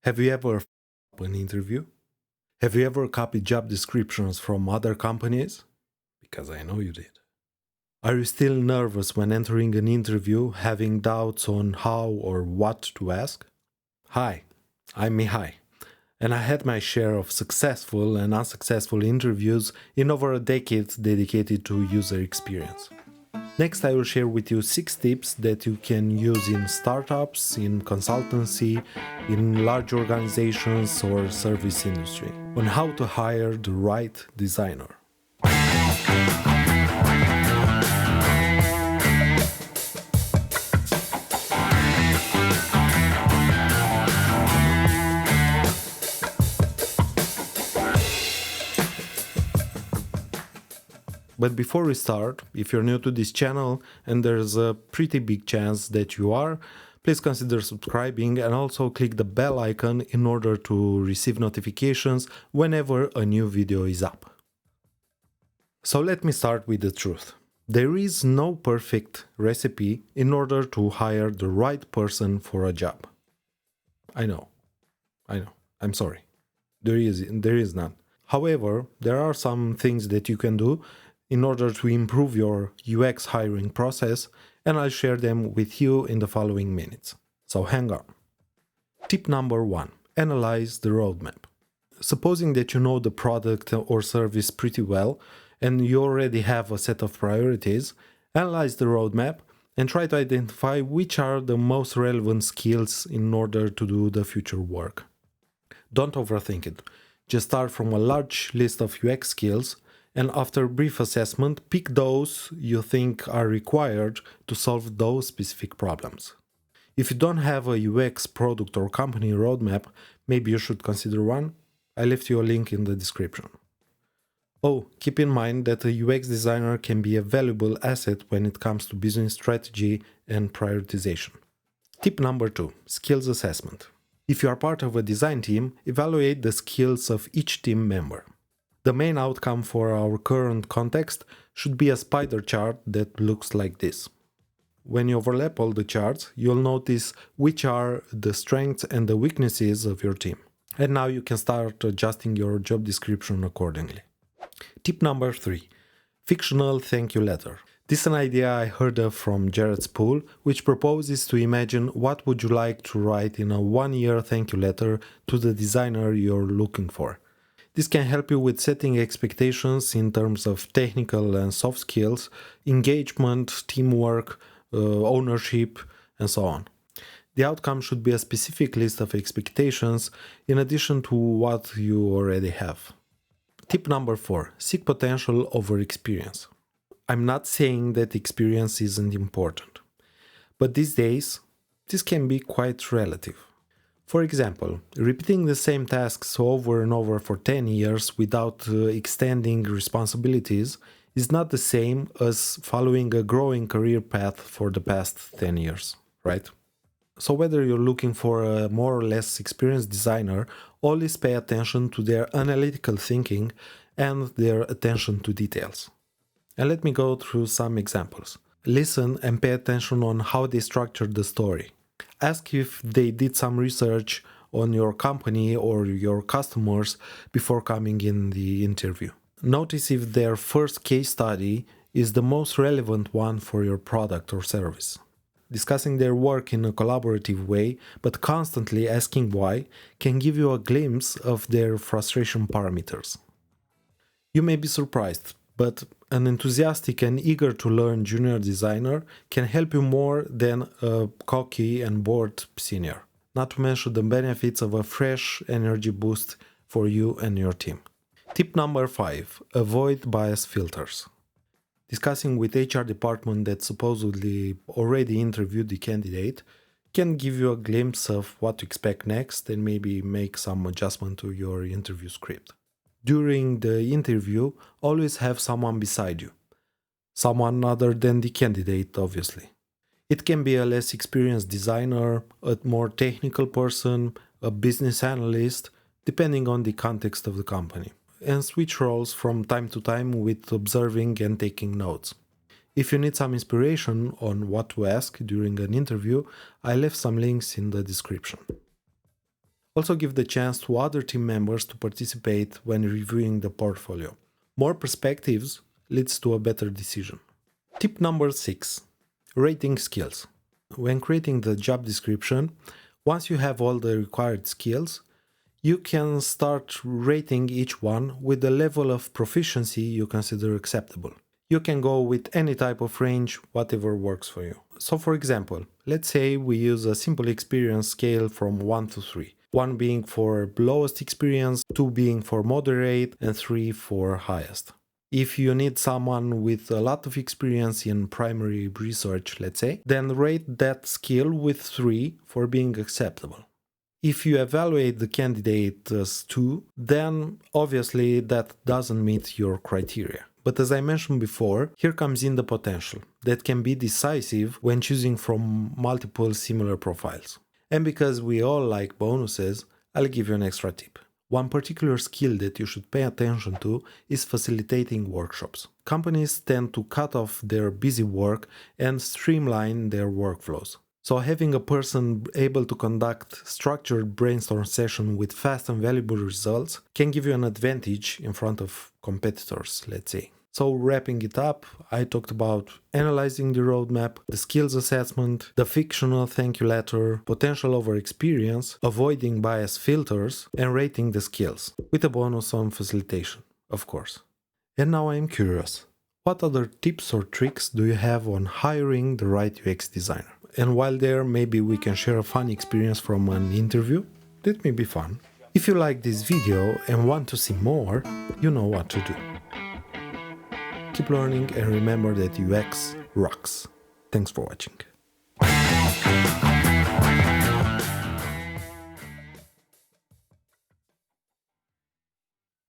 Have you ever an interview? Have you ever copied job descriptions from other companies? Because I know you did. Are you still nervous when entering an interview, having doubts on how or what to ask? Hi, I'm Mihai, and I had my share of successful and unsuccessful interviews in over a decade dedicated to user experience. Next, I will share with you 6 tips that you can use in startups, in consultancy, in large organizations or service industry on how to hire the right designer. But before we start, if you're new to this channel, and there's a pretty big chance that you are, please consider subscribing and also click the bell icon in order to receive notifications whenever a new video is up. So let me start with the truth. There is no perfect recipe in order to hire the right person for a job. I know, I'm sorry. There is none. However, there are some things that you can do in order to improve your UX hiring process, and I'll share them with you in the following minutes. So hang on. Tip number 1. Analyze the roadmap. Supposing that you know the product or service pretty well, and you already have a set of priorities, analyze the roadmap and try to identify which are the most relevant skills in order to do the future work. Don't overthink it. Just start from a large list of UX skills, and after a brief assessment, pick those you think are required to solve those specific problems. If you don't have a UX product or company roadmap, maybe you should consider one. I left you a link in the description. Oh, keep in mind that a UX designer can be a valuable asset when it comes to business strategy and prioritization. Tip number 2, skills assessment. If you are part of a design team, evaluate the skills of each team member. The main outcome for our current context should be a spider chart that looks like this. When you overlap all the charts, you'll notice which are the strengths and the weaknesses of your team. And now you can start adjusting your job description accordingly. Tip number 3. Fictional thank you letter. This is an idea I heard of from Jared Spool, which proposes to imagine what would you like to write in a 1-year thank you letter to the designer you're looking for. This can help you with setting expectations in terms of technical and soft skills, engagement, teamwork, ownership, and so on. The outcome should be a specific list of expectations in addition to what you already have. Tip number 4. Seek potential over experience. I'm not saying that experience isn't important, but these days, this can be quite relative. For example, repeating the same tasks over and over for 10 years without extending responsibilities is not the same as following a growing career path for the past 10 years, right? So whether you're looking for a more or less experienced designer, always pay attention to their analytical thinking and their attention to details. And let me go through some examples. Listen and pay attention on how they structured the story. Ask if they did some research on your company or your customers before coming in the interview. Notice if their first case study is the most relevant one for your product or service. Discussing their work in a collaborative way, but constantly asking why, can give you a glimpse of their frustration parameters. You may be surprised, but an enthusiastic and eager to learn junior designer can help you more than a cocky and bored senior, not to mention the benefits of a fresh energy boost for you and your team. Tip number 5. Avoid bias filters. Discussing with HR department that supposedly already interviewed the candidate can give you a glimpse of what to expect next and maybe make some adjustment to your interview script. During the interview, always have someone beside you. Someone other than the candidate, obviously. It can be a less experienced designer, a more technical person, a business analyst, depending on the context of the company. And switch roles from time to time with observing and taking notes. If you need some inspiration on what to ask during an interview, I left some links in the description. Also give the chance to other team members to participate when reviewing the portfolio. More perspectives leads to a better decision. Tip number 6. Rating skills. When creating the job description, once you have all the required skills, you can start rating each one with the level of proficiency you consider acceptable. You can go with any type of range, whatever works for you. So for example, let's say we use a simple experience scale from 1 to 3. 1 being for lowest experience, 2 being for moderate, and 3 for highest. If you need someone with a lot of experience in primary research, let's say, then rate that skill with 3 for being acceptable. If you evaluate the candidate as 2, then obviously that doesn't meet your criteria. But as I mentioned before, here comes in the potential that can be decisive when choosing from multiple similar profiles. And because we all like bonuses, I'll give you an extra tip. One particular skill that you should pay attention to is facilitating workshops. Companies tend to cut off their busy work and streamline their workflows. So having a person able to conduct structured brainstorm session with fast and valuable results can give you an advantage in front of competitors, let's say. So wrapping it up, I talked about analyzing the roadmap, the skills assessment, the fictional thank you letter, potential over experience, avoiding bias filters, and rating the skills, with a bonus on facilitation, of course. And now I'm curious, what other tips or tricks do you have on hiring the right UX designer? And while there, maybe we can share a fun experience from an interview? That may be fun. If you like this video and want to see more, you know what to do. Keep learning and remember that UX rocks. Thanks for watching.